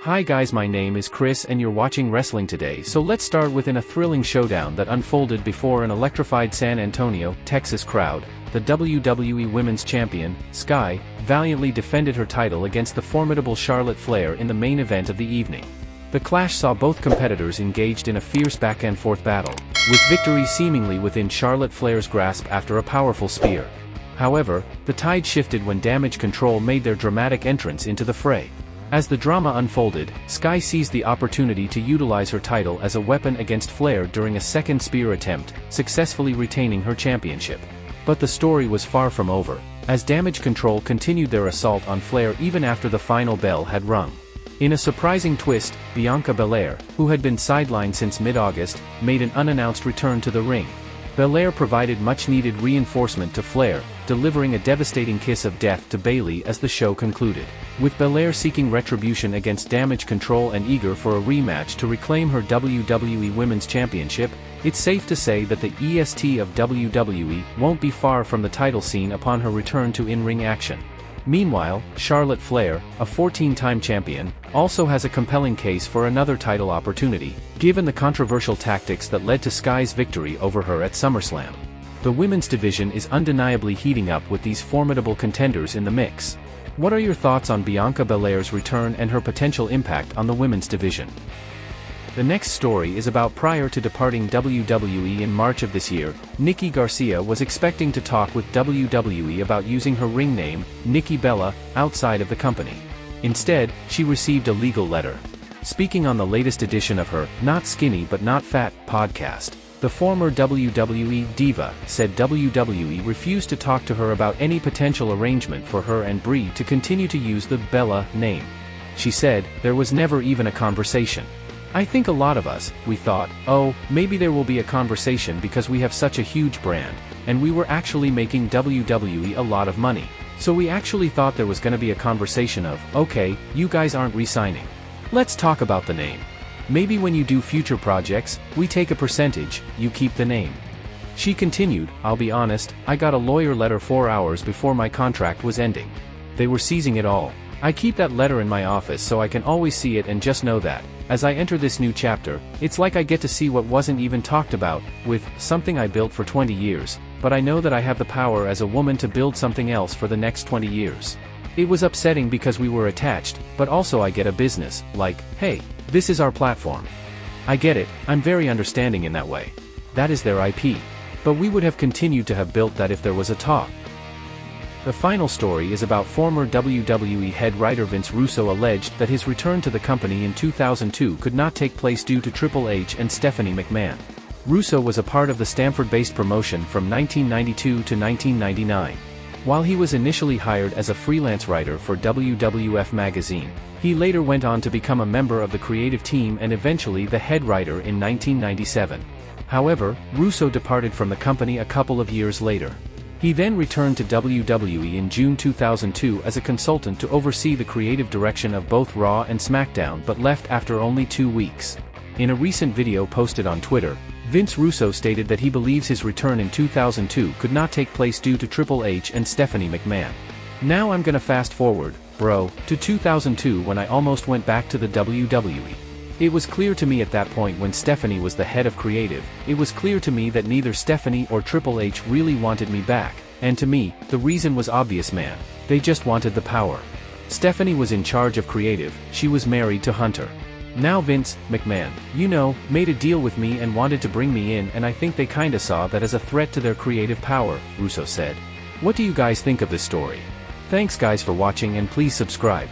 Hi guys, my name is Chris and you're watching Wrestling Today. So let's start with a thrilling showdown that unfolded before an electrified San Antonio, Texas crowd. The WWE Women's Champion, Sky, valiantly defended her title against the formidable Charlotte Flair in the main event of the evening. The clash saw both competitors engaged in a fierce back-and-forth battle, with victory seemingly within Charlotte Flair's grasp after a powerful spear. However, the tide shifted when Damage Control made their dramatic entrance into the fray. As the drama unfolded, Sky seized the opportunity to utilize her title as a weapon against Flair during a second spear attempt, successfully retaining her championship. But the story was far from over, as Damage Control continued their assault on Flair even after the final bell had rung. In a surprising twist, Bianca Belair, who had been sidelined since mid-August, made an unannounced return to the ring. Belair provided much-needed reinforcement to Flair, delivering a devastating kiss of death to Bayley as the show concluded. With Belair seeking retribution against Damage Control and eager for a rematch to reclaim her WWE Women's Championship, it's safe to say that the EST of WWE won't be far from the title scene upon her return to in-ring action. Meanwhile, Charlotte Flair, a 14-time champion, also has a compelling case for another title opportunity, given the controversial tactics that led to Sky's victory over her at SummerSlam. The women's division is undeniably heating up with these formidable contenders in the mix. What are your thoughts on Bianca Belair's return and her potential impact on the women's division? The next story is about prior to departing WWE in March of this year, Nikki Garcia was expecting to talk with WWE about using her ring name, Nikki Bella, outside of the company. Instead, she received a legal letter. Speaking on the latest edition of her Not Skinny But Not Fat podcast, the former WWE diva said WWE refused to talk to her about any potential arrangement for her and Brie to continue to use the Bella name. She said, "There was never even a conversation. I think a lot of us, we thought, oh, maybe there will be a conversation because we have such a huge brand, and we were actually making WWE a lot of money. So we actually thought there was going to be a conversation of, okay, you guys aren't re-signing. Let's talk about the name. Maybe when you do future projects, we take a percentage, you keep the name." She continued, "I'll be honest, I got a lawyer letter 4 hours before my contract was ending. They were seizing it all. I keep that letter in my office so I can always see it and just know that, as I enter this new chapter, it's like I get to see what wasn't even talked about, with something I built for 20 years, but I know that I have the power as a woman to build something else for the next 20 years. It was upsetting because we were attached, but also I get a business, like, hey, this is our platform. I get it, I'm very understanding in that way. That is their IP. But we would have continued to have built that if there was a talk." The final story is about former WWE head writer Vince Russo alleged that his return to the company in 2002 could not take place due to Triple H and Stephanie McMahon. Russo was a part of the Stamford-based promotion from 1992 to 1999. While he was initially hired as a freelance writer for WWF magazine, he later went on to become a member of the creative team and eventually the head writer in 1997. However, Russo departed from the company a couple of years later. He then returned to WWE in June 2002 as a consultant to oversee the creative direction of both Raw and SmackDown but left after only 2 weeks. In a recent video posted on Twitter, Vince Russo stated that he believes his return in 2002 could not take place due to Triple H and Stephanie McMahon. "Now I'm gonna fast forward, bro, to 2002 when I almost went back to the WWE. It was clear to me at that point when Stephanie was the head of creative, it was clear to me that neither Stephanie or Triple H really wanted me back, and to me, the reason was obvious, man. They just wanted the power. Stephanie was in charge of creative, she was married to Hunter. Now Vince McMahon, made a deal with me and wanted to bring me in, and I think they kinda saw that as a threat to their creative power," Russo said. What do you guys think of this story? Thanks guys for watching and please subscribe.